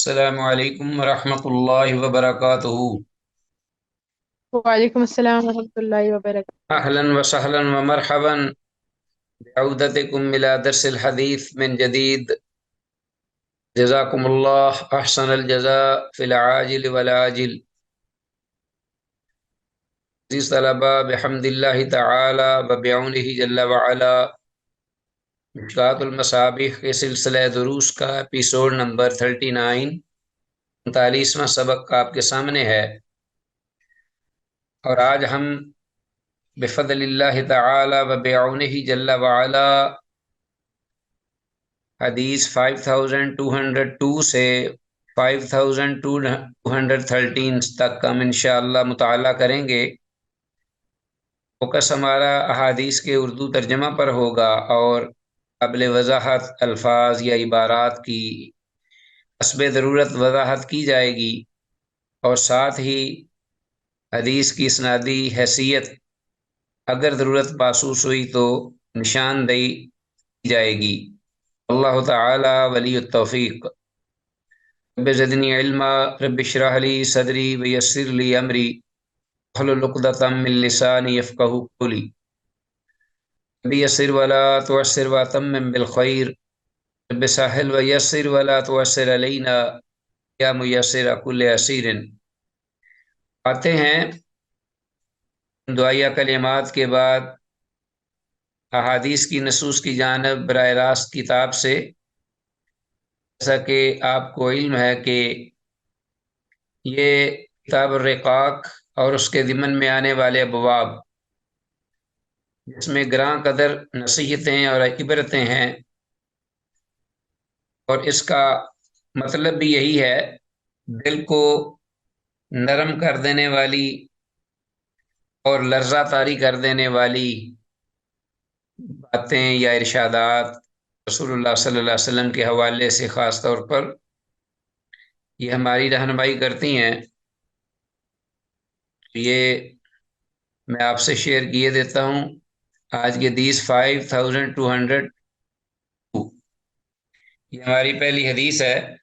السلام علیکم ورحمۃ اللہ وبرکاتہ۔ وعلیکم السلام ورحمۃ اللہ وبرکاتہ۔ اہلا وسہلا ومرحبا بعودتکم الى درس الحدیث من جدید۔ جزاکم اللہ احسن الجزاء فی العاجل والعاجل۔ عزیز طلبہ، بحمد اللہ تعالی وبعونہ جل وعلا، مشکوٰۃ المصابیح کے سلسلہ دروس کا ایپیسوڈ نمبر 39، 39واں سبق آپ کے سامنے ہے، اور آج ہم بفضل اللہ تعالی و بعونہ جل وعلا حدیث 5202 سے 5213 تک ہم انشاءاللہ مطالعہ کریں گے۔ فوکس ہمارا احادیث کے اردو ترجمہ پر ہوگا، اور قبل وضاحت الفاظ یا عبارات کی حسب ضرورت وضاحت کی جائے گی، اور ساتھ ہی حدیث کی اسنادی حیثیت اگر ضرورت محسوس ہوئی تو نشاندہی کی جائے گی۔ اللہ تعالی ولی التوفیق۔ رب زدنی علما، رب اشرح لی صدری ویسر لی امری واحلل عقدۃ من لسانی یفقہوا قولی۔ رب یسر ولا تعسر وتمم بالخیر، رب سہل ویسر ولا تعسر علینا یا میسر کل عسیر۔ آتے ہیں دعائیہ کلمات کے بعد احادیث کی نصوص کی جانب براہ راست کتاب سے۔ جیسا کہ آپ کو علم ہے کہ یہ کتاب الرقاق اور اس کے ضمن میں آنے والے ابواب، جس میں گراں قدر نصیحتیں اور عبرتیں ہیں، اور اس کا مطلب بھی یہی ہے، دل کو نرم کر دینے والی اور لرزہ طاری کر دینے والی باتیں یا ارشادات رسول اللہ صلی اللہ علیہ وسلم کے حوالے سے خاص طور پر یہ ہماری رہنمائی کرتی ہیں۔ یہ میں آپ سے شیئر کیے دیتا ہوں۔ آج کی حدیث 5202، یہ ہماری پہلی حدیث ہے،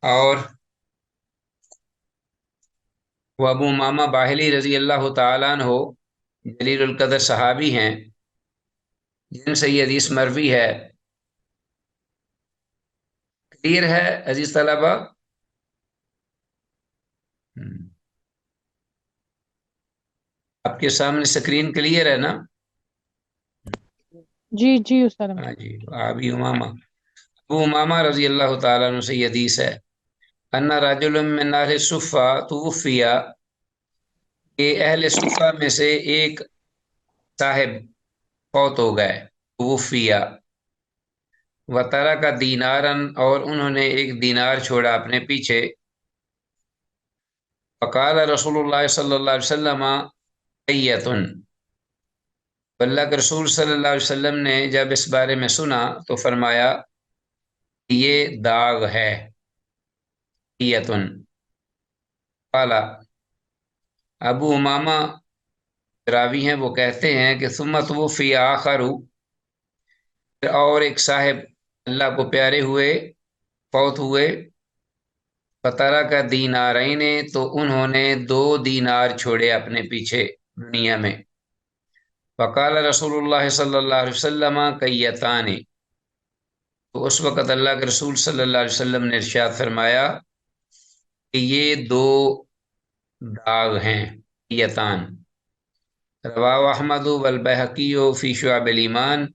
اور وہ ابو امامہ باہلی رضی اللہ تعالیٰ عنہ جلیل القدر صحابی ہیں، جن سے یہ حدیث مروی ہے۔ کلیئر ہے عزیز طلبہ؟ آپ کے سامنے سکرین کلیئر ہے نا؟ جی جی استاد۔ ہاں جی۔ ابی امامہ، ابو امامہ رضی اللہ تعالیٰ عنہ سے یہ حدیث ہے، ان رجل من اہل الصفہ توفی، کہ اہل صفہ میں سے ایک صاحب فوت ہو گئے، توفی، وترک دینارن، اور انہوں نے ایک دینار چھوڑا اپنے پیچھے۔ فقال رسول اللہ صلی اللہ علیہ وسلم ایتن، اللہ کے رسول صلی اللہ علیہ وسلم نے جب اس بارے میں سنا تو فرمایا کہ یہ داغ ہے، ایتن۔ قال، ابو امامہ راوی ہیں، وہ کہتے ہیں کہ ثم توفی آخر، اور ایک صاحب اللہ کو پیارے ہوئے، فوت ہوئے، فترک دینارین، تو انہوں نے 2 دینار چھوڑے اپنے پیچھے دنیا میں۔ وقال رسول اللہ صلی اللہ علیہ وسلم کیتان، تو اس وقت اللہ کے رسول صلی اللہ علیہ وسلم نے ارشاد فرمایا کہ یہ 2 داغ ہیں، کیتان۔ رواه احمد والبیہقی فی شعب الایمان،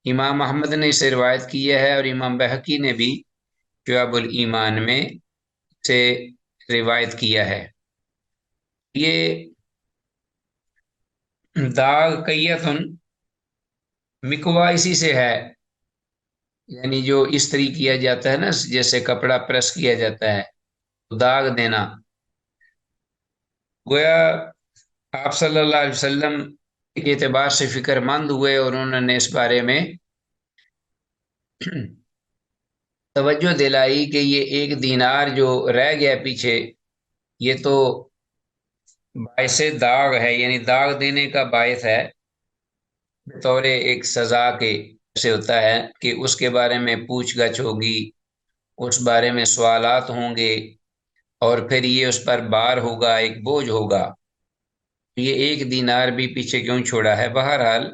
امام احمد نے اسے روایت کی ہے، اور امام بہقی نے بھی شعب الایمان میں سے روایت کیا ہے۔ یہ داغ کیتن مکوا اسی سے ہے، یعنی جو استری کیا جاتا ہے نا، جیسے کپڑا پریس کیا جاتا ہے، داغ دینا۔ گویا آپ صلی اللہ علیہ وسلم کے اعتبار سے فکر مند ہوئے، اور انہوں نے اس بارے میں توجہ دلائی کہ یہ 1 دینار جو رہ گیا پیچھے، یہ تو باعث داغ ہے، یعنی داغ دینے کا باعث ہے، بطور ایک سزا کے سے ہوتا ہے کہ اس کے بارے میں پوچھ گچھ ہوگی، اس بارے میں سوالات ہوں گے، اور پھر یہ اس پر بار ہوگا، ایک بوجھ ہوگا۔ یہ 1 دینار بھی پیچھے کیوں چھوڑا ہے؟ بہرحال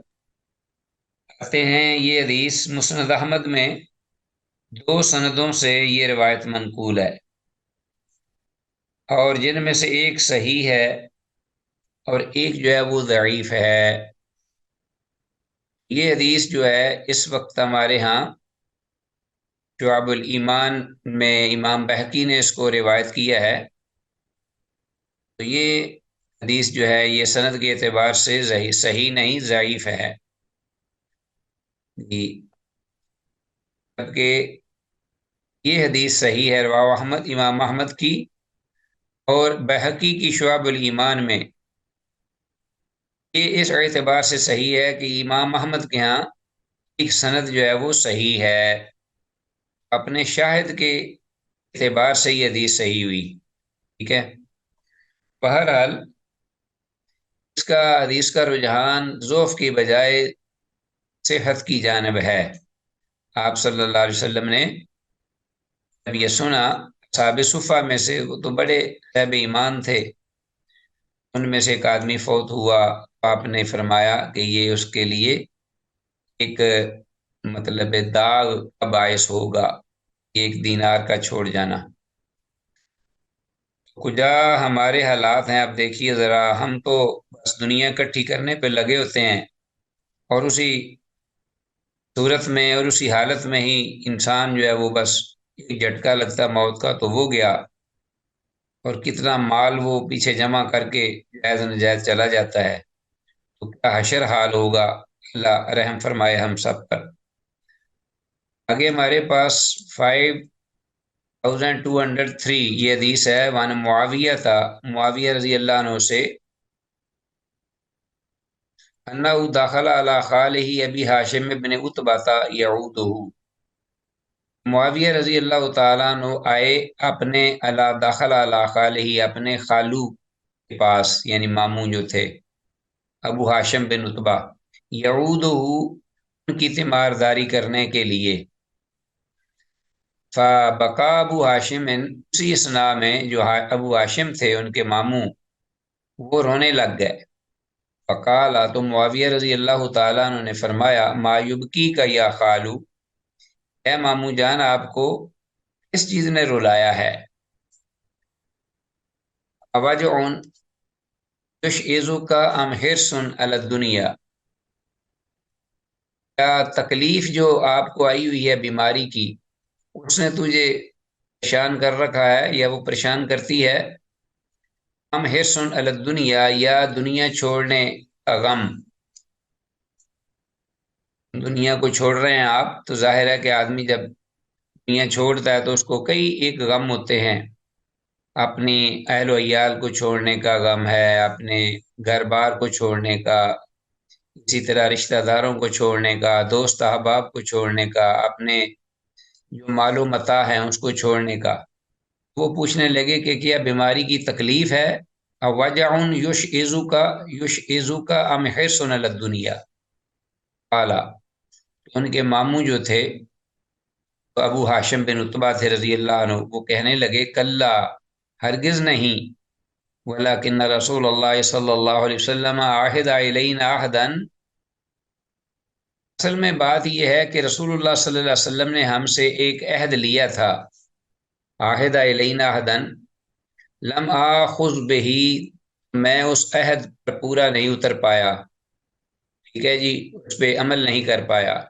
آتے ہیں، یہ حدیث مسند احمد میں 2 سندوں سے یہ روایت منقول ہے، اور جن میں سے ایک صحیح ہے اور ایک جو ہے وہ ضعیف ہے۔ یہ حدیث جو ہے اس وقت ہمارے ہاں شعب الایمان میں امام بہقی نے اس کو روایت کیا ہے، تو یہ حدیث جو ہے یہ سند کے اعتبار سے صحیح نہیں، ضعیف ہے جی۔ جبکہ یہ حدیث صحیح ہے، رواه احمد، امام احمد کی اور بہقی کی شعب الایمان میں۔ یہ اس اعتبار سے صحیح ہے کہ امام احمد کے ہاں ایک سند جو ہے وہ صحیح ہے، اپنے شاہد کے اعتبار سے یہ حدیث صحیح ہوئی، ٹھیک ہے۔ بہرحال اس کا حدیث کا رجحان ضعف کی بجائے صحت کی جانب ہے۔ آپ صلی اللہ علیہ وسلم نے جب یہ سنا، اصحاب صفہ میں سے وہ تو بڑے صاحب ایمان تھے، ان میں سے ایک آدمی فوت ہوا، آپ نے فرمایا کہ یہ اس کے لیے ایک مطلب داغ کا باعث ہوگا، 1 دینار کا چھوڑ جانا۔ کجا ہمارے حالات ہیں، اب دیکھیے ذرا، ہم تو بس دنیا اکٹھی کرنے پہ لگے ہوتے ہیں، اور اسی صورت میں اور اسی حالت میں ہی انسان جو ہے وہ بس ایک جھٹکا لگتا موت کا تو وہ گیا، اور کتنا مال وہ پیچھے جمع کر کے جائز نجائز چلا جاتا ہے، تو کیا حشر حال ہوگا۔ اللہ رحم فرمائے ہم سب پر۔ آگے ہمارے پاس 5203 یہ حدیث ہے، وان معاویہ تھا، معاویہ رضی اللہ عنہ سے، انہ دخل علی خالہ ابی ہاشم بن عتبہ یعودہ، معاویہ رضی اللہ تعالیٰ عنہ آئے اپنے دخل علی خالہ، اپنے خالو کے پاس، یعنی ماموں جو تھے ابو ہاشم بن عتبہ، یعودہ ان کی تیمارداری کرنے کے لیے۔ فبقا ابو ہاشم، اسی اسنا میں جو ابو ہاشم تھے ان کے ماموں، وہ رونے لگ گئے۔ فقال، تو معاویہ رضی اللہ تعالیٰ عنہ نے فرمایا، ما یبکی کا یا خالو، اے ماموں جان آپ کو کس چیز نے رلایا ہے؟ اوجعن یشعزو کا ام حرصن علی الدنیا، کیا تکلیف جو آپ کو آئی ہوئی ہے بیماری کی، اس نے تجھے پریشان کر رکھا ہے یا وہ پریشان کرتی ہے؟ ام حرصن علی الدنیا، یا دنیا چھوڑنے کا غم، دنیا کو چھوڑ رہے ہیں آپ، تو ظاہر ہے کہ آدمی جب دنیا چھوڑتا ہے تو اس کو کئی ایک غم ہوتے ہیں، اپنی اہل و عیال کو چھوڑنے کا غم ہے، اپنے گھر بار کو چھوڑنے کا، اسی طرح رشتہ داروں کو چھوڑنے کا، دوست احباب کو چھوڑنے کا، اپنے جو مال و متاع ہیں اس کو چھوڑنے کا۔ وہ پوچھنے لگے کہ کیا بیماری کی تکلیف ہے؟ وجعن یشعزو کا ام حرص علی الدنیا، قالا، ان کے ماموں جو تھے تو ابو ہاشم بن عتبہ تھے رضی اللہ عنہ، وہ کہنے لگے، کلا، ہرگز نہیں، ولکن رسول اللہ صلی اللہ علیہ وسلم عہد الینا عہدا، اصل میں بات یہ ہے کہ رسول اللہ صلی اللہ علیہ وسلم نے ہم سے ایک عہد لیا تھا، عہد الینا عہدا لم آخذ بہ، میں اس عہد پر پورا نہیں اتر پایا، ٹھیک ہے جی، اس پہ عمل نہیں کر پایا،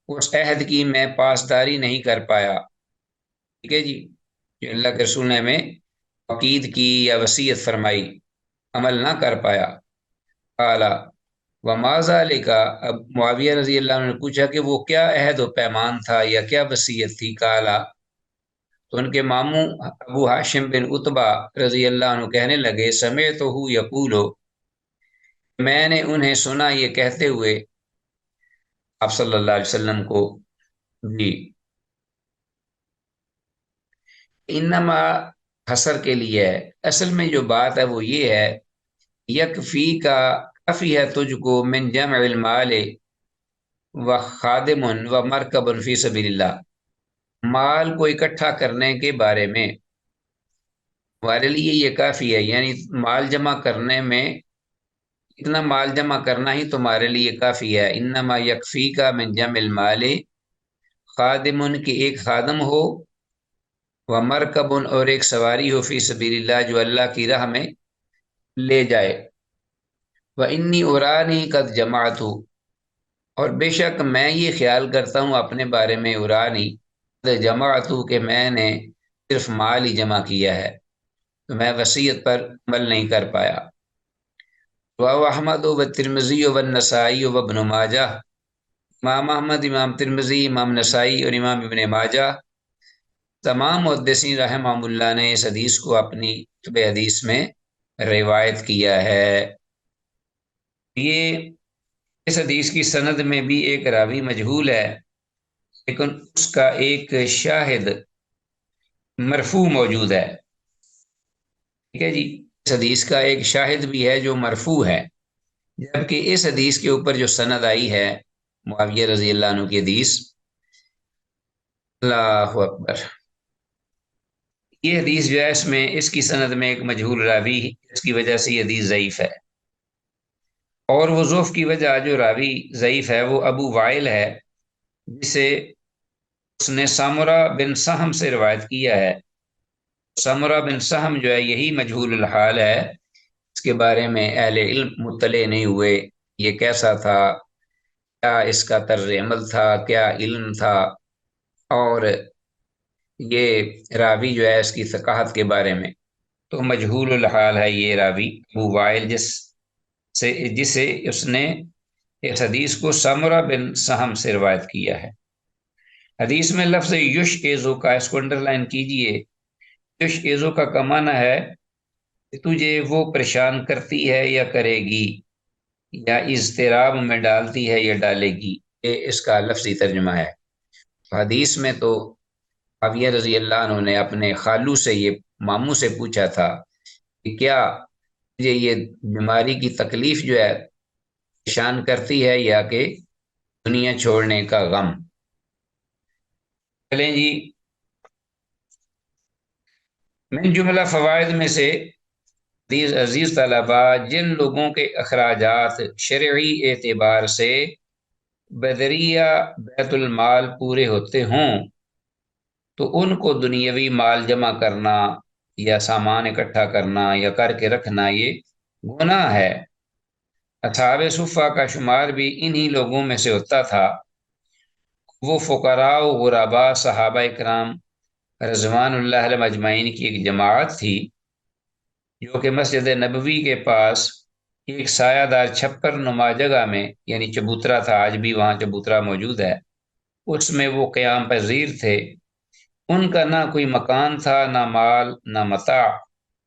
اس عہد کی میں پاسداری نہیں کر پایا، ٹھیک ہے جی، جو اللہ کے رسول نے ہمیں عقید کی یا وصیت فرمائی، عمل نہ کر پایا۔ قالا وما ذالک، اب معاویہ رضی اللہ عنہ نے پوچھا کہ وہ کیا عہد و پیمان تھا یا کیا وصیت تھی؟ قالا، تو ان کے ماموں ابو ہاشم بن عتبہ رضی اللہ عنہ کہنے لگے، سمعتہ یقول، میں نے انہیں سنا یہ کہتے ہوئے، آپ صلی اللہ علیہ وسلم کو، جی، انما حسر کے لیے ہے، اصل میں جو بات ہے وہ یہ ہے، یکفی کا، کافی ہے تجھ کو، من جمع المال و خادم و مرکب فی سبیل اللہ، مال کو اکٹھا کرنے کے بارے میں ہمارے لیے یہ کافی ہے، یعنی مال جمع کرنے میں اتنا مال جمع کرنا ہی تمہارے لیے کافی ہے۔ انما یکفی کا من جمع المال خادم کی ایک خادم ہو، و مرکب اور ایک سواری ہو، فی سبیل اللہ جو اللہ کی راہ میں لے جائے۔ و انی ارانی قد جماعت ہوں، اور بے شک میں یہ خیال کرتا ہوں اپنے بارے میں، ارانی قد جماعت ہوں کہ میں نے صرف مال ہی جمع کیا ہے، تو میں وصیت پر عمل نہیں کر پایا۔ رواه احمد و ترمذی و نسائی و ابن ماجہ، امام احمد، امام ترمذی، امام نسائی اور امام ابن ماجہ تمام محدثین رحمہ اللہ نے اس حدیث کو اپنی کتب حدیث میں روایت کیا ہے۔ یہ اس حدیث کی سند میں بھی ایک راوی مجہول ہے، لیکن اس کا ایک شاہد مرفوع موجود ہے۔ ٹھیک ہے جی، اس حدیث کا ایک شاہد بھی ہے جو مرفوع ہے، جبکہ اس حدیث کے اوپر جو سند آئی ہے معاویہ رضی اللہ عنہ کی حدیث، اللہ اکبر، یہ حدیث جو ہے اس میں اس کی سند میں ایک مجہول راوی، اس کی وجہ سے یہ حدیث ضعیف ہے۔ اور وہ ضعف کی وجہ جو راوی ضعیف ہے وہ ابو وائل ہے، جسے اس نے سامورہ بن سہم سے روایت کیا ہے۔ سامورہ بن سہم جو ہے یہی مجہول الحال ہے، اس کے بارے میں اہل علم مطلع نہیں ہوئے، یہ کیسا تھا، کیا اس کا طرز عمل تھا، کیا علم تھا، اور یہ راوی جو ہے اس کی ثقافت کے بارے میں تو مجہول الحال ہے یہ راوی ابو وائل، جسے اس نے اس حدیث کو سامورہ بن سہم سے روایت کیا ہے۔ حدیث میں لفظ یش ایزو کا، اس کو انڈر لائن کیجئے، یش ایزو کا معنی ہے کہ تجھے وہ پریشان کرتی ہے یا کرے گی، یا اضطراب میں ڈالتی ہے یا ڈالے گی، یہ اس کا لفظی ترجمہ ہے۔ حدیث میں تو معاویہ رضی اللہ عنہ نے اپنے خالو سے، یہ ماموں سے پوچھا تھا کہ کیا مجھے یہ بیماری کی تکلیف جو ہے پریشان کرتی ہے یا کہ دنیا چھوڑنے کا غم۔ چلیں جی، من جملہ فوائد میں سے عزیز طلبہ، جن لوگوں کے اخراجات شرعی اعتبار سے بدریہ بیت المال پورے ہوتے ہوں تو ان کو دنیاوی مال جمع کرنا یا سامان اکٹھا کرنا یا کر کے رکھنا یہ گناہ ہے۔ اصحاب صفہ کا شمار بھی انہی لوگوں میں سے ہوتا تھا۔ وہ فقراء و غرباء صحابہ کرام رضوان اللہ علیہم اجمعین کی ایک جماعت تھی، جو کہ مسجد نبوی کے پاس ایک سایہ دار چھپر نما جگہ میں، یعنی چبوترا تھا، آج بھی وہاں چبوترا موجود ہے، اس میں وہ قیام پذیر تھے۔ ان کا نہ کوئی مکان تھا، نہ مال، نہ متاع،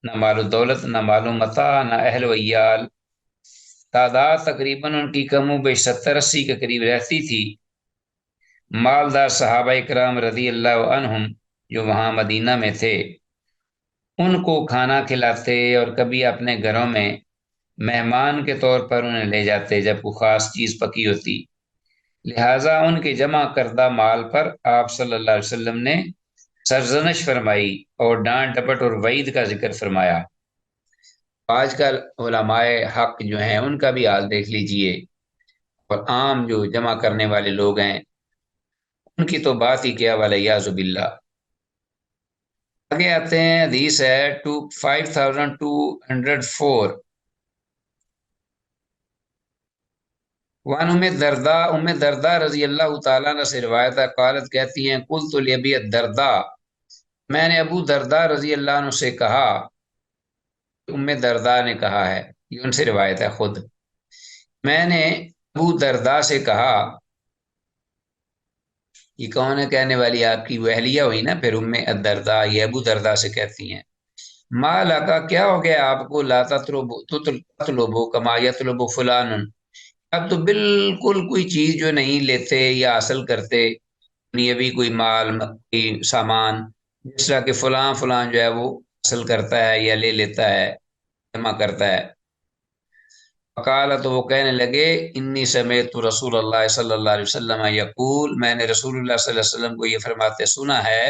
نہ مال و دولت، نہ مال و متاع، نہ اہل و عیال۔ تعداد تقریباً ان کی کم و بیش 70-80 کے قریب رہتی تھی۔ مالدار صحابہ کرام رضی اللہ عنہم جو وہاں مدینہ میں تھے، ان کو کھانا کھلاتے اور کبھی اپنے گھروں میں مہمان کے طور پر انہیں لے جاتے جب کوئی خاص چیز پکی ہوتی۔ لہٰذا ان کے جمع کردہ مال پر آپ صلی اللہ علیہ وسلم نے سرزنش فرمائی اور ڈانٹ ڈپٹ اور وعید کا ذکر فرمایا۔ آج کل علماء حق جو ہیں ان کا بھی حال دیکھ لیجئے، اور عام جو جمع کرنے والے لوگ ہیں ان کی تو بات ہی کیا، والیاذ باللہ۔ آگے آتے ہیں، حدیث ہے 5204، وان ام درداء رضی اللہ تعالیٰ عنہ سے روایت ہے، قالت کہتی ہیں، قلت لابی الدرداء، میں نے ابو درداء رضی اللہ عنہ سے کہا، ام درداء نے کہا ہے، یہ ان سے روایت ہے خود، میں نے ابو درداء سے کہا، یہ کون ہے کہنے والی؟ آپ کی وہ اہلیہ ہوئی نا پھر ام الدرداء، یہ ابو درداء سے کہتی ہیں، ما لکا، کیا ہو گیا آپ کو، لا تطلبو کما یطلب فلان، اب تو بالکل کوئی چیز جو نہیں لیتے یا حاصل کرتے، دنیاوی کوئی مال، کوئی سامان، جس طرح کہ فلاں فلاں جو ہے وہ حاصل کرتا ہے یا لے لیتا ہے، جمع کرتا ہے۔ وقال تو وہ کہنے لگے انی سمیت رسول اللہ صلی اللہ علیہ وسلم یقول میں نے رسول اللہ صلی اللہ علیہ وسلم کو یہ فرماتے سنا ہے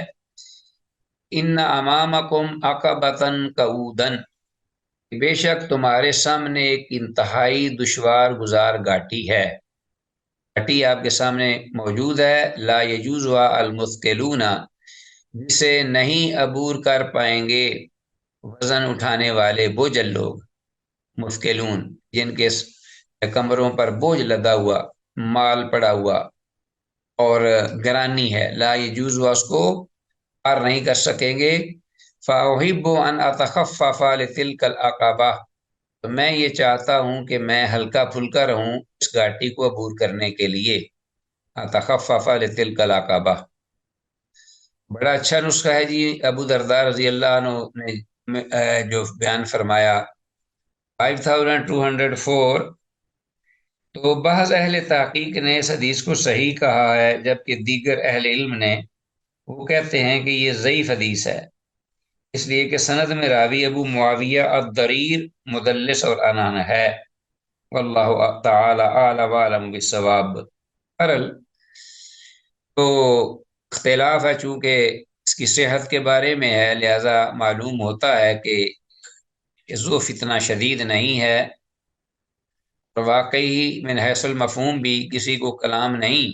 ان امامکم عقبۃ قعودن بے شک تمہارے سامنے ایک انتہائی دشوار گزار گھاٹی ہے، گھاٹی آپ کے سامنے موجود ہے، لا یجوزها المثقلون جسے نہیں عبور کر پائیں گے وزن اٹھانے والے بوجھل لوگ، مثقلون جن کے کمروں پر بوجھ لدا ہوا، مال پڑا ہوا اور گرانی ہے، لا یجوزها اس کو پار نہیں کر سکیں گے۔ فاحب ان اتخفف لتلك العقبہ تو میں یہ چاہتا ہوں کہ میں ہلکا پھلکا رہوں اس گھاٹی کو عبور کرنے کے لیے، اتخفف لتلك العقبہ۔ بڑا اچھا نسخہ ہے جی، ابو درداء رضی اللہ عنہ نے جو بیان فرمایا 5204۔ تو بعض اہل تحقیق نے اس حدیث کو صحیح کہا ہے، جبکہ دیگر اہل علم نے وہ کہتے ہیں کہ یہ ضعیف حدیث ہے، اس لیے کہ سند میں راوی ابو معاویہ الضریر مدلس اور انان ہے، واللہ تعالی اعلم وعلم بالصواب۔ تو اختلاف ہے، چونکہ اس کی صحت کے بارے میں ہے، لہذا معلوم ہوتا ہے کہ ضعف اتنا شدید نہیں ہے، اور واقعی من حیث المفہوم بھی کسی کو کلام نہیں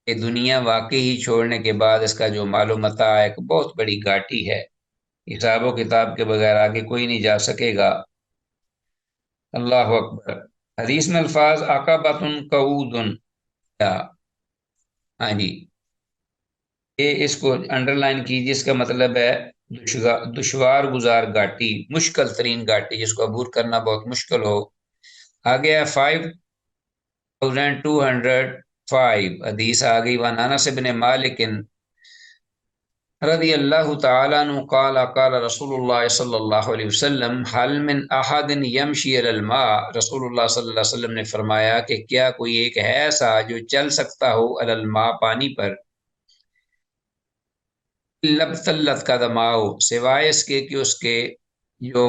کہ دنیا واقعی ہی چھوڑنے کے بعد اس کا جو مال و متاع ایک بہت بڑی گھاٹی ہے، حساب و کتاب کے بغیر آگے کوئی نہیں جا سکے گا۔ اللہ اکبر۔ حدیث میں الفاظ عقبۃ قعود، ہاں جی، یہ اس کو انڈر لائن کیجیے، اس کا مطلب ہے دشوار گزار گھاٹی، مشکل ترین گھاٹی جس کو عبور کرنا بہت مشکل ہو۔ آگے ہے 5205 حدیث آ گئی، وعن انس بن مالک رضی اللہ تعالیٰ عنہ قال قال رسول اللہ صلی اللہ علیہ وسلم حل من احد یمشی علی الماء، رسول اللہ صلی اللہ علیہ وسلم نے فرمایا کہ کیا کوئی ایک ہے ایسا جو چل سکتا ہو علی الماء پانی پر، لبتلت قدماؤ سوائے اس کے کہ اس کے جو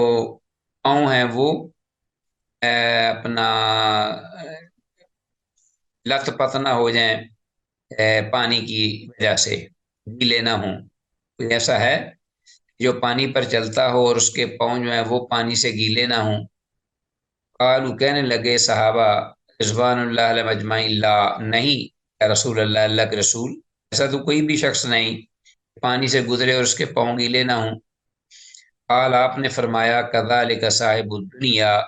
پاؤں ہیں وہ اپنا لت پت نہ ہو جائیں پانی کی وجہ سے، گیلے نہ ہوں۔ کوئی ایسا ہے جو پانی پر چلتا ہو اور اس کے پاؤں جو ہیں وہ پانی سے گیلے نہ ہوں؟ قالوا کہنے لگے صحابہ رضوان اللہ علیہم اجمعین لا نہیں یا رسول اللہ، اللہ کے رسول ایسا تو کوئی بھی شخص نہیں پانی سے گزرے اور اس کے پاؤں گیلے نہ ہوں۔ قال آپ نے فرمایا کذالک صاحب الدنیا،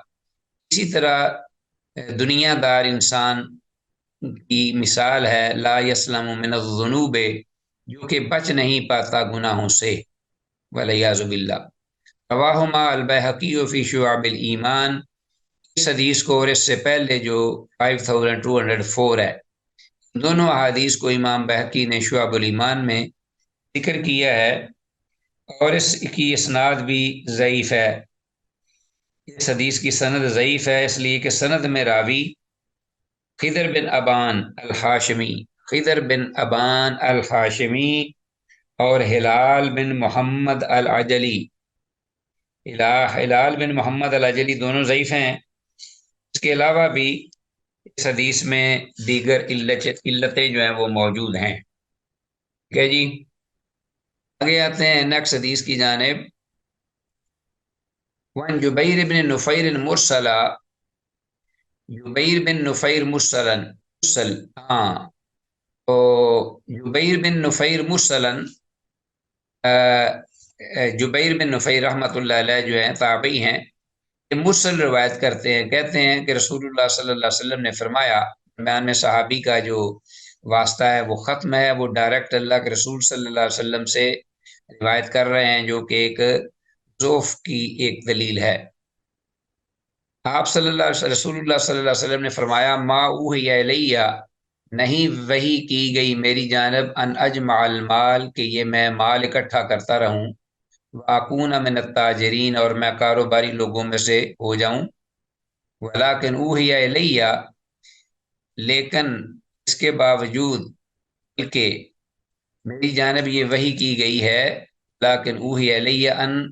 اسی طرح دنیا دار انسان کی مثال ہے، لا یسلم من الذنوب جو کہ بچ نہیں پاتا گناہوں سے، والعیاذ باللہ۔ رواہما البیہقی فی شعب الایمان، اس حدیث کو اور اس سے پہلے جو 5204 ہے، دونوں احادیث کو امام بہقی نے شعب الایمان میں ذکر کیا ہے، اور اس کی اسناد بھی ضعیف ہے، اس حدیث کی سند ضعیف ہے، اس لیے کہ سند میں راوی خضر بن ابان الحاشمی، خضر بن ابان الحاشمی اور ہلال بن محمد العجلی، ہلال بن محمد العجلی دونوں ضعیف ہیں۔ اس کے علاوہ بھی اس حدیث میں دیگر علتیں جو ہیں وہ موجود ہیں۔ ٹھیک ہے جی، آگے آتے ہیں نیکسٹ حدیث کی جانب۔ وعن جبیر بن نفیر مرسلا، جبیر بن نفیر مرسلن، ہاں تو جبیر بن نفیر مرسلن، جبیر بن نفیر رحمۃ اللہ علیہ جو ہیں تابعی ہیں، مرسل روایت کرتے ہیں، کہتے ہیں کہ رسول اللہ صلی اللہ علیہ وسلم نے فرمایا، درمیان میں صحابی کا جو واسطہ ہے وہ ختم ہے، وہ ڈائریکٹ اللہ کے رسول صلی اللہ علیہ وسلم سے روایت کر رہے ہیں، جو کہ ایک ضعف کی ایک دلیل ہے۔ آپ رسول اللہ صلی اللہ علیہ وسلم نے فرمایا ما اوحی الیہ، نہیں وحی کی گئی میری جانب، ان اجمع المال کہ یہ میں مال اکٹھا کرتا رہوں، واکون من التاجرین اور میں کاروباری لوگوں میں سے ہو جاؤں، ولیکن اوحی الیہ لیکن اس کے باوجود کہ میری جانب یہ وحی کی گئی ہے، لیکن اوحی الیہ ان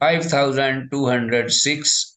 5206।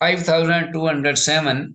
5207।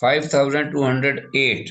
5208।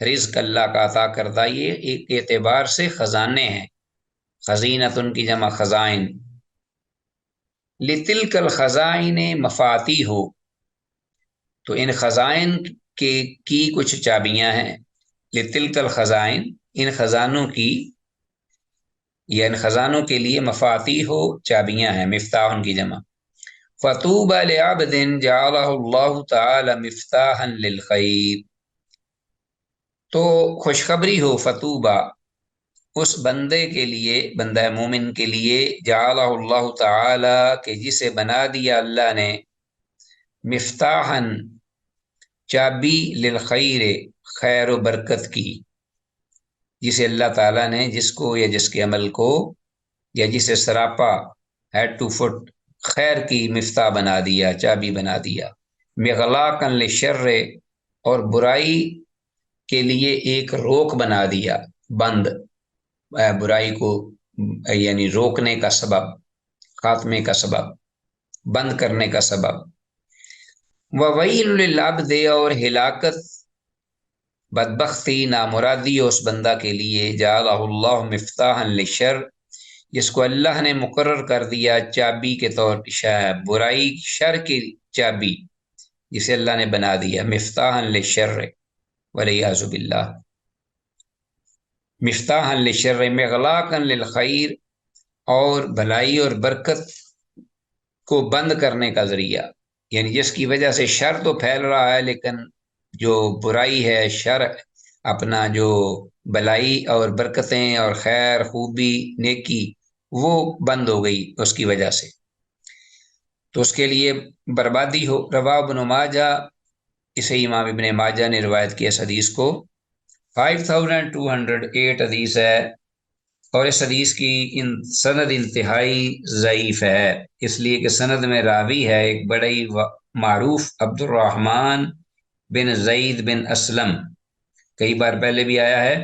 رزق اللہ کا عطا کردہ یہ ایک اعتبار سے خزانے ہیں، خزینت ان کی جمع خزائن، لتلک الخزائن مفاتی ہو، تو ان خزائن کے کی کچھ چابیاں ہیں، لتلک الخزائن ان خزانوں کی یا ان خزانوں کے لیے مفاتی ہو چابیاں ہیں، مفتاح ان کی جمع، فطوبى لعبد جعلہ اللہ تعالی مفتاحا للخیر، تو خوشخبری ہو فتوبہ اس بندے کے لیے، بندہ مومن کے لیے، جعلہ اللہ تعالی کہ جسے بنا دیا اللہ نے، مفتاحا چابی، للخیر خیر و برکت کی، جسے اللہ تعالیٰ نے جس کو یا جس کے عمل کو یا جسے سراپا ہیڈ ٹو فٹ خیر کی مفتاح بنا دیا، چابی بنا دیا، مغلاقا للشر اور برائی کے لیے ایک روک بنا دیا، بند، برائی کو یعنی روکنے کا سبب، خاتمے کا سبب، بند کرنے کا سبب، وویل للعبد اور ہلاکت، بدبختی، نامرادی اس بندہ کے لیے، جعلہ اللہ مفتاحا للشر جس کو اللہ نے مقرر کر دیا چابی کے طور پر، برائی شر کی چابی جسے اللہ نے بنا دیا، مفتاحا للشر والعیاذ باللہ، مفتاحا للشر مغلاقا للخیر اور بھلائی اور برکت کو بند کرنے کا ذریعہ، یعنی جس کی وجہ سے شر تو پھیل رہا ہے لیکن جو برائی ہے، شر، اپنا جو بلائی اور برکتیں اور خیر، خوبی، نیکی وہ بند ہو گئی اس کی وجہ سے، تو اس کے لیے بربادی ہو۔ رواہ ابن ماجہ، اسے امام ابن ماجہ نے روایت کیا اس حدیث کو، 5208 حدیث ہے، اور اس حدیث کی سند انتہائی ضعیف ہے، اس لیے کہ سند میں راوی ہے ایک بڑی معروف عبد الرحمن بن زید بن اسلم، کئی بار پہلے بھی آیا ہے،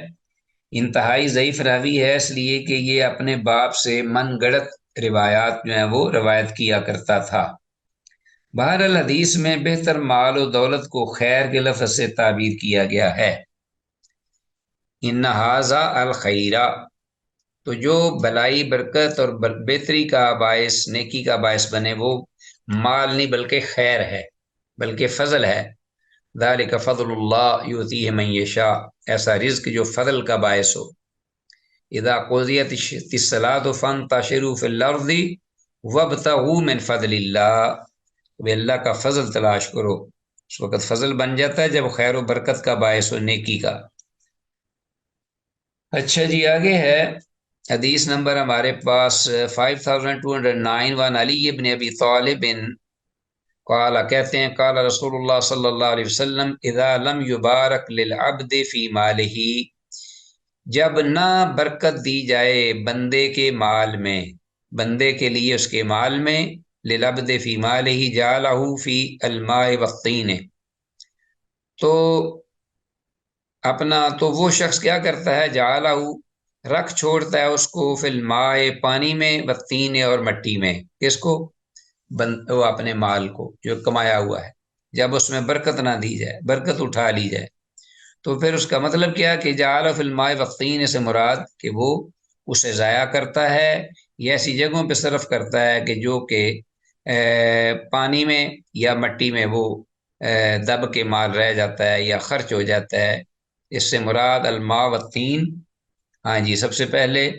انتہائی ضعیف راوی ہے، اس لیے کہ یہ اپنے باپ سے من گڑت روایات جو ہیں وہ روایت کیا کرتا تھا۔ بہرحال حدیث میں بہتر مال و دولت کو خیر کے لفظ سے تعبیر کیا گیا ہے، ان ھذا الخیرہ، تو جو بلائی، برکت اور بہتری کا باعث، نیکی کا باعث بنے وہ مال نہیں بلکہ خیر ہے، بلکہ فضل ہے، ذالک فضل اللہ یؤتیہ من یشاء، ایسا رزق جو فضل کا باعث ہو، اذا قضیت الصلاۃ فانتشروا فی الارض وابتغوا من فضل اللہ، اللہ کا فضل تلاش کرو، اس وقت فضل بن جاتا ہے جب خیر و برکت کا باعث ہو، نیکی کا۔ اچھا جی، آگے ہے حدیث نمبر ہمارے پاس 5209، وعن علی بن ابی طالب قال، کہتے ہیں قال رسول اللہ صلی اللہ علیہ وسلم، اذا لم یبارک للعبد فی مالہ، جب نہ برکت دی جائے بندے کے مال میں، بندے کے لیے اس کے مال میں، للعبد فی مالہ جعلہ فی الماء والطین، تو اپنا تو وہ شخص کیا کرتا ہے، جعلہ رکھ چھوڑتا ہے اس کو، فی الماء پانی میں، والطین اور مٹی میں، کس کو، وہ اپنے مال کو جو کمایا ہوا ہے، جب اس میں برکت نہ دی جائے، برکت اٹھا لی جائے، تو پھر اس کا مطلب کیا کہ جعل فی الماء والطین سے مراد کہ وہ اسے ضائع کرتا ہے یا ایسی جگہوں پہ صرف کرتا ہے کہ جو کہ پانی میں یا مٹی میں وہ دب کے مال رہ جاتا ہے یا خرچ ہو جاتا ہے، اس سے مراد الماء والطین۔ ہاں جی، سب سے پہلے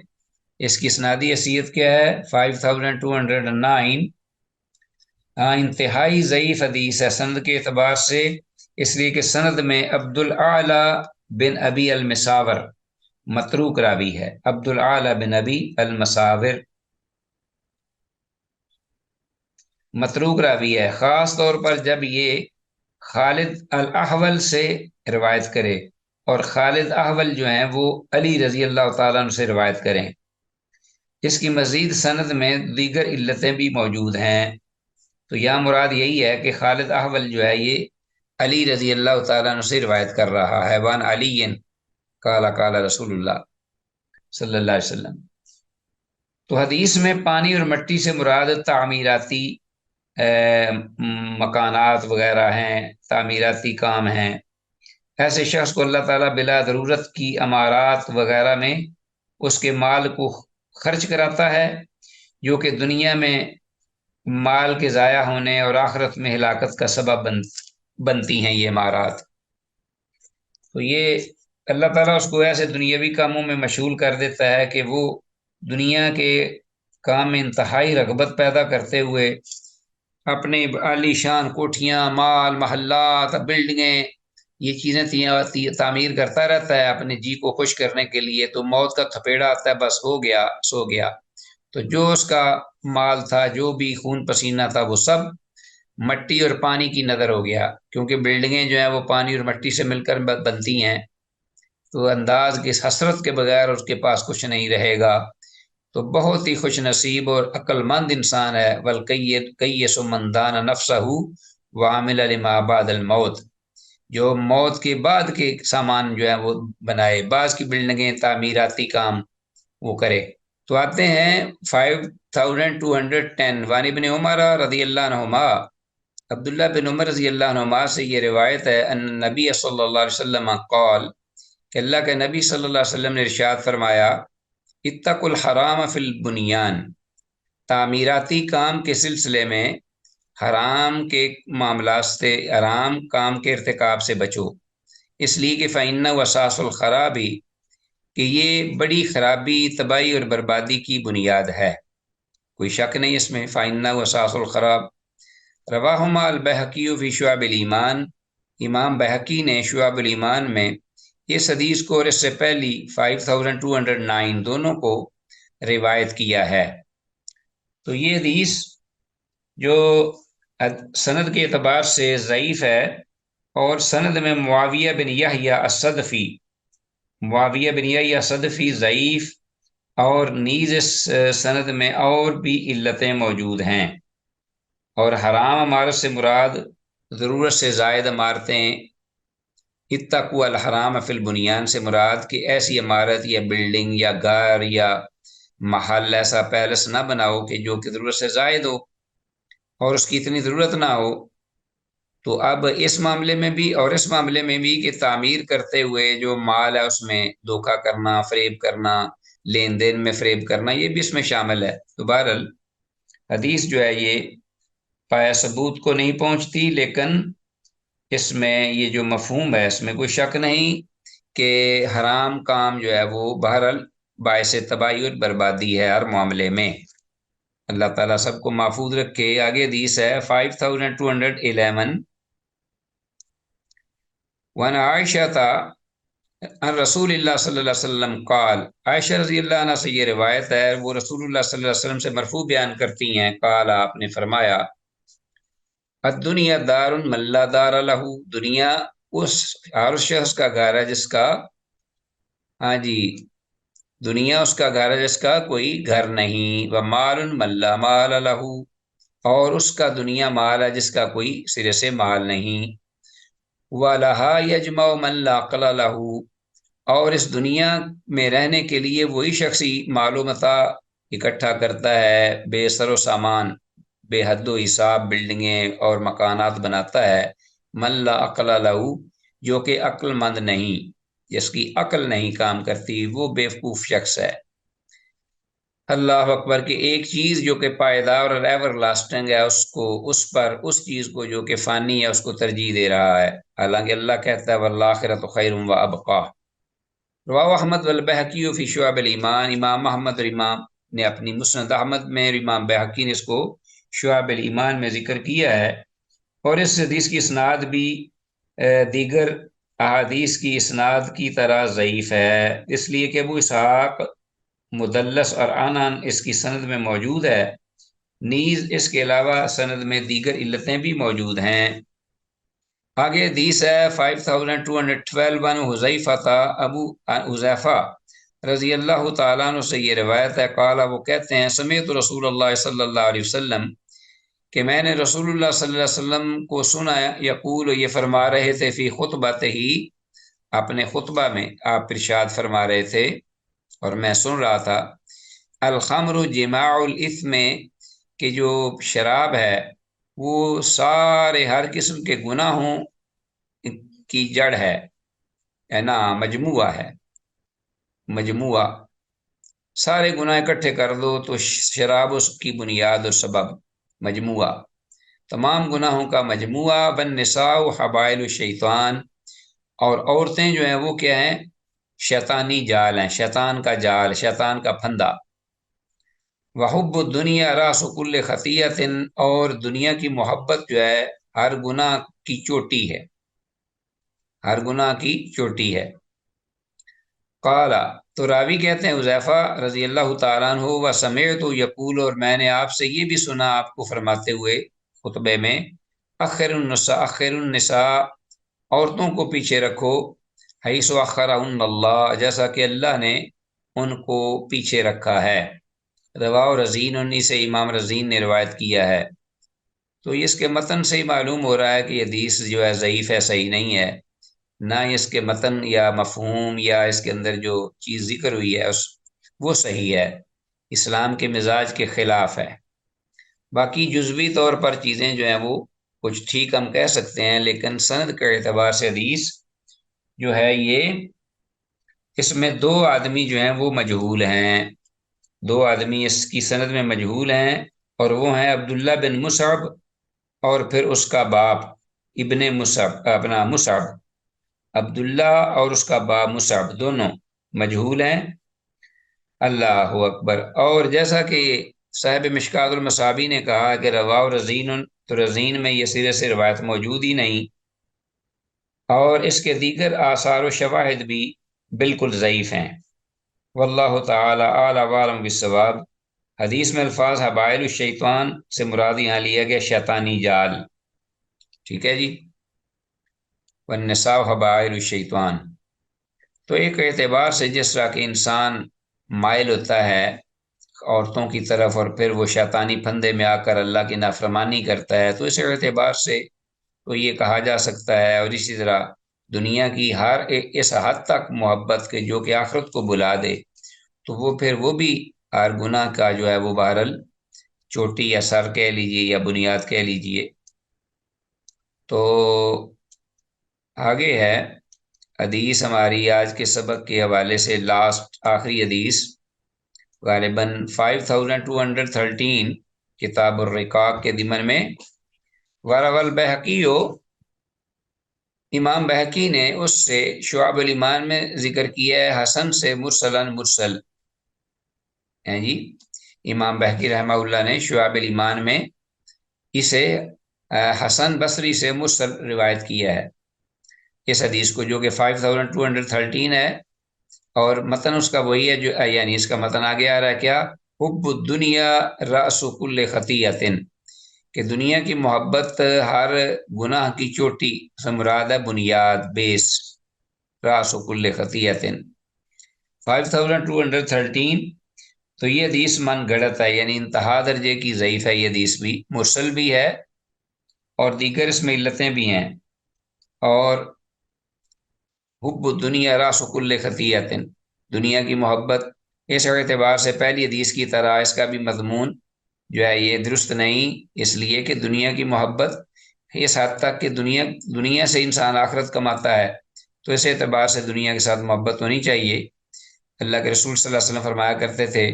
اس کی اسنادی حیثیت کیا ہے، 5209، انتہائی ضعیف حدیث ہے سند کے اعتبار سے، اس لیے کہ سند میں عبد الاعلی بن ابی المساور متروک راوی ہے، عبد الاعلی بن ابی المساور متروک راوی ہے، خاص طور پر جب یہ خالد الاحول سے روایت کرے، اور خالد احول جو ہیں وہ علی رضی اللہ تعالیٰ عنہ سے روایت کریں، اس کی مزید سند میں دیگر علتیں بھی موجود ہیں، تو یہاں مراد یہی ہے کہ خالد احول جو ہے یہ علی رضی اللہ تعالیٰ عنہ سے روایت کر رہا ہے، وان علی قال قال رسول اللہ صلی اللہ علیہ وسلم۔ تو حدیث میں پانی اور مٹی سے مراد تعمیراتی مکانات وغیرہ ہیں، تعمیراتی کام ہیں، ایسے شخص کو اللہ تعالیٰ بلا ضرورت کی امارات وغیرہ میں اس کے مال کو خرچ کراتا ہے، جو کہ دنیا میں مال کے ضائع ہونے اور آخرت میں ہلاکت کا سبب بنتی ہیں یہ امارات۔ تو یہ اللہ تعالیٰ اس کو ایسے دنیاوی کاموں میں مشغول کر دیتا ہے کہ وہ دنیا کے کام میں انتہائی رغبت پیدا کرتے ہوئے اپنے عالی شان کوٹھیاں، مال، محلات، بلڈنگیں، یہ چیزیں تعمیر کرتا رہتا ہے اپنے جی کو خوش کرنے کے لیے۔ تو موت کا تھپیڑا آتا ہے، بس ہو گیا، سو گیا۔ تو جو اس کا مال تھا، جو بھی خون پسینہ تھا، وہ سب مٹی اور پانی کی نظر ہو گیا، کیونکہ بلڈنگیں جو ہیں وہ پانی اور مٹی سے مل کر بنتی ہیں۔ تو انداز کی اس حسرت کے بغیر اس کے پاس کچھ نہیں رہے گا۔ تو بہت ہی خوش نصیب اور عقل مند انسان ہے، وَالْقَيِّسُ مَنْ دَانَ نَفْسَهُ وَعَمِلَ لِمَا بَعْدَ الْمَوْتِ، جو موت کے بعد کے سامان جو ہے وہ بنائے، بعض کی بلڈنگیں، تعمیراتی کام وہ کرے۔ تو آتے ہیں 5210 وان ابن عمر رضی اللہ عنہما، عبداللہ بن عمر رضی اللہ عنہما سے یہ روایت ہے، ان نبی صلی اللہ علیہ وسلم قال، کہ اللہ کے نبی صلی اللہ علیہ وسلم نے ارشاد فرمایا، اتقوا الحرام فی البنیان، تعمیراتی کام کے سلسلے میں حرام کے معاملات سے، حرام کام کے ارتکاب سے بچو، اس لیے کہ فإنہ وساس الخرابی، کہ یہ بڑی خرابی، تباہی اور بربادی کی بنیاد ہے، کوئی شک نہیں اس میں۔ فإنہ وساس الخراب رواہما البیہقی فی شعب الایمان، امام بہقی نے شعب الایمان میں اس حدیث کو اور اس سے پہلی 5209 دونوں کو روایت کیا ہے۔ تو یہ حدیث جو سند کے اعتبار سے ضعیف ہے، اور سند میں معاویہ بن یحییٰ الصدفی، معاویہ بن یحییٰ الصدفی ضعیف، اور نیز اس سند میں اور بھی علتیں موجود ہیں۔ اور حرام عمارت سے مراد ضرورت سے زائد عمارتیں، اتقوا الحرام فی البنیان سے مراد کہ ایسی عمارت یا بلڈنگ یا گھر یا محل، ایسا پیلس نہ بناؤ کہ جو کہ ضرورت سے زائد ہو اور اس کی اتنی ضرورت نہ ہو۔ تو اب اس معاملے میں بھی اور اس معاملے میں بھی کہ تعمیر کرتے ہوئے جو مال ہے اس میں دھوکہ کرنا، فریب کرنا، لین دین میں فریب کرنا، یہ بھی اس میں شامل ہے۔ تو بہرحال حدیث جو ہے یہ پایہ ثبوت کو نہیں پہنچتی، لیکن اس میں یہ جو مفہوم ہے اس میں کوئی شک نہیں کہ حرام کام جو ہے وہ بہرحال باعث تباہی اور بربادی ہے ہر معاملے میں۔ اللہ تعالیٰ سب کو محفوظ رکھے۔ آگے حدیث ہے 5211 وَعَنْ عَائِشَةَ عن رسول اللہ صلی اللہ علیہ وسلم قال، عائشہ رضی اللہ عنہ سے یہ روایت ہے، وہ رسول اللہ صلی اللہ علیہ وسلم سے مرفوع بیان کرتی ہیں، قال، آپ نے فرمایا، الدنیا دار من لا دار لہ، دنیا ہر شخص کا گھر ہے جس کا، ہاں جی، دنیا اس کا گھر ہے جس کا کوئی گھر نہیں، ومال من لا مال لہ، اور اس کا دنیا مال ہے جس کا کوئی سرے سے مال نہیں، وَلَهَا يَجْمَعُ مَن لَا عَقْلَ لَهُ، اور اس دنیا میں رہنے کے لیے وہی شخصی مال و متاع اکٹھا کرتا ہے، بے سر و سامان، بے حد و حساب بلڈنگیں اور مکانات بناتا ہے، من لا عقل لہ، جو کہ عقل مند نہیں، جس کی عقل نہیں کام کرتی، وہ بیوقوف شخص ہے۔ اللہ اکبر، کہ ایک چیز جو کہ پائیدار اور ایور لاسٹنگ ہے، اس چیز کو جو کہ فانی ہے اس کو ترجیح دے رہا ہے، حالانکہ اللہ کہتا ہے والآخرۃ خیر وابقیٰ۔ رواہ احمد والبیہقی فی شعب الایمان، امام احمد اور امام نے اپنی مسند احمد میں، اور امام بیہقی نے اس کو شعب الایمان میں ذکر کیا ہے۔ اور اس حدیث کی اسناد بھی دیگر احادیث کی اسناد کی طرح ضعیف ہے، اس لیے کہ ابو اسحاق مدلس اور عنعن اس کی سند میں موجود ہے، نیز اس کے علاوہ سند میں دیگر علتیں بھی موجود ہیں۔ آگے حدیث ہے 5212 عن حذیفہ، ابو حذیفہ رضی اللہ تعالیٰ عنہ سے یہ روایت ہے، قال، وہ کہتے ہیں، سمعت رسول اللہ صلی اللہ علیہ وسلم، کہ میں نے رسول اللہ صلی اللہ علیہ وسلم کو سنا، یقول، یہ فرما رہے تھے، فی خطبتہ ہی، اپنے خطبہ میں آپ ارشاد فرما رہے تھے اور میں سن رہا تھا، الخمر جماع الاثم، کہ جو شراب ہے وہ سارے ہر قسم کے گناہوں کی جڑ ہے، ہے نا، مجموعہ ہے، مجموعہ، سارے گناہ اکٹھے کر دو تو شراب اس کی بنیاد اور سبب، مجموعہ، تمام گناہوں کا مجموعہ، والنساء حبائل الشیطان، اور عورتیں جو ہیں وہ کیا ہیں، شیطانی جال ہیں، شیطان کا جال، شیطان کا پھندا، وحب الدنیا راس کل خطیۃ، اور دنیا کی محبت جو ہے ہر گناہ کی چوٹی ہے، ہر گناہ کی چوٹی ہے۔ قال، تو راوی کہتے ہیں حذیفہ رضی اللہ تعالیٰ عنہ، و سمعت یقول، اور میں نے آپ سے یہ بھی سنا آپ کو فرماتے ہوئے خطبے میں، اخر النساء، عورتوں کو پیچھے رکھو، حیث اخرہن اللہ، جیسا کہ اللہ نے ان کو پیچھے رکھا ہے، رواہ رزین، انہی سے امام رزین نے روایت کیا ہے۔ تو اس کے متن سے ہی معلوم ہو رہا ہے کہ یہ حدیث جو ہے ضعیف ہے، صحیح نہیں ہے، نہ اس کے متن یا مفہوم یا اس کے اندر جو چیز ذکر ہوئی ہے وہ صحیح ہے، اسلام کے مزاج کے خلاف ہے۔ باقی جزوی طور پر چیزیں جو ہیں وہ کچھ ٹھیک ہم کہہ سکتے ہیں، لیکن سند کے اعتبار سے حدیث جو ہے یہ، اس میں دو آدمی جو ہیں وہ مجہول ہیں، دو آدمی اس کی سند میں مجہول ہیں، اور وہ ہیں عبداللہ بن مصعب، اور پھر اس کا باپ ابن مصعب، اپنا مصعب، عبداللہ اور اس کا باپ مصعب، دونوں مجہول ہیں۔ اللہ اکبر۔ اور جیسا کہ صاحب مشکات المصابی نے کہا کہ رواہ رزین، تو رزین میں یہ سرے سے روایت موجود ہی نہیں، اور اس کے دیگر آثار و شواہد بھی بالکل ضعیف ہیں۔ واللہ تعالی اعلی وعلم بالصواب۔ حدیث میں الفاظ حبائل الشیطان سے مراد یہاں لیا گیا شیطانی جال، ٹھیک ہے جی، والنساء حبائل الشیطان۔ تو ایک اعتبار سے جس طرح کہ انسان مائل ہوتا ہے عورتوں کی طرف، اور پھر وہ شیطانی پھندے میں آ کر اللہ کی نافرمانی کرتا ہے، تو اس اعتبار سے تو یہ کہا جا سکتا ہے۔ اور اسی طرح دنیا کی ہر اس حد تک محبت کے جو کہ آخرت کو بلا دے، تو وہ پھر وہ بھی ہر گناہ کا جو ہے وہ بہرحال چوٹی یا سر کہہ لیجئے یا بنیاد کہہ لیجئے۔ تو آگے ہے حدیث ہماری آج کے سبق کے حوالے سے، لاسٹ آخری حدیث غالباً 5213 کتاب الرقاق کے ضمن میں، وروى البیہقی، امام بہقی نے اس سے شعب الایمان میں ذکر کیا ہے، حسن سے مرسلن، مرسل ہیں جی، امام بہقی رحمہ اللہ نے شعب الایمان میں اسے حسن بصری سے مرسل روایت کیا ہے، اس حدیث کو، جو کہ 5213 ہے، اور متن اس کا وہی ہے جو، یعنی اس کا متن آگے آ رہا ہے کیا، حب الدنیا رأس کل خطیۃ، کہ دنیا کی محبت ہر گناہ کی چوٹی سے مراد ہے بنیاد، بیس، رأس کل خطیۃ، 5213۔ تو یہ حدیث من گڑت ہے، یعنی انتہا درجے کی ضعیف ہے، یہ حدیث بھی مرسل بھی ہے، اور دیگر اس میں علتیں بھی ہیں۔ اور حب الدنیا راس کل خطیۃ، دنیا کی محبت، اس اعتبار سے پہلی حدیث کی طرح اس کا بھی مضمون جو ہے یہ درست نہیں، اس لیے کہ دنیا کی محبت اس حد تک کہ دنیا سے انسان آخرت کماتا ہے، تو اس اعتبار سے دنیا کے ساتھ محبت ہونی چاہیے۔ اللہ کے رسول صلی اللہ علیہ وسلم فرمایا کرتے تھے،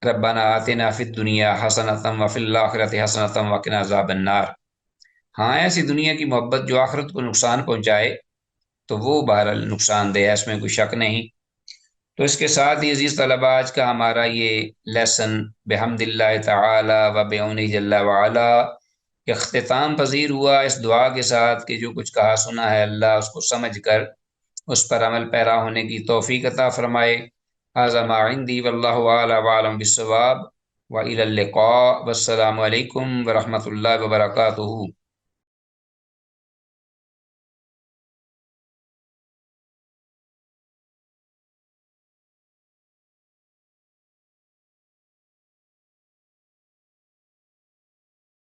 ربنا آتنا فی الدنیا حسنۃ وفی الآخرۃ حسنۃ وقنا عذاب النار۔ ہاں، ایسی دنیا کی محبت جو آخرت کو نقصان پہنچائے تو وہ بہرحال نقصان دہ ہے، اس میں کوئی شک نہیں۔ تو اس کے ساتھ ہی عزیز طلبہ، آج کا ہمارا یہ لیسن بحمد اللہ تعالی و بعونہ جل وعلا اختتام پذیر ہوا، اس دعا کے ساتھ کہ جو کچھ کہا سنا ہے اللہ اس کو سمجھ کر اس پر عمل پیرا ہونے کی توفیق عطا فرمائے۔ ھذا ما عندی واللہ اعلی وعلم بالصواب، وإلی اللقاء، والسلام علیکم ورحمۃ اللہ وبرکاتہ۔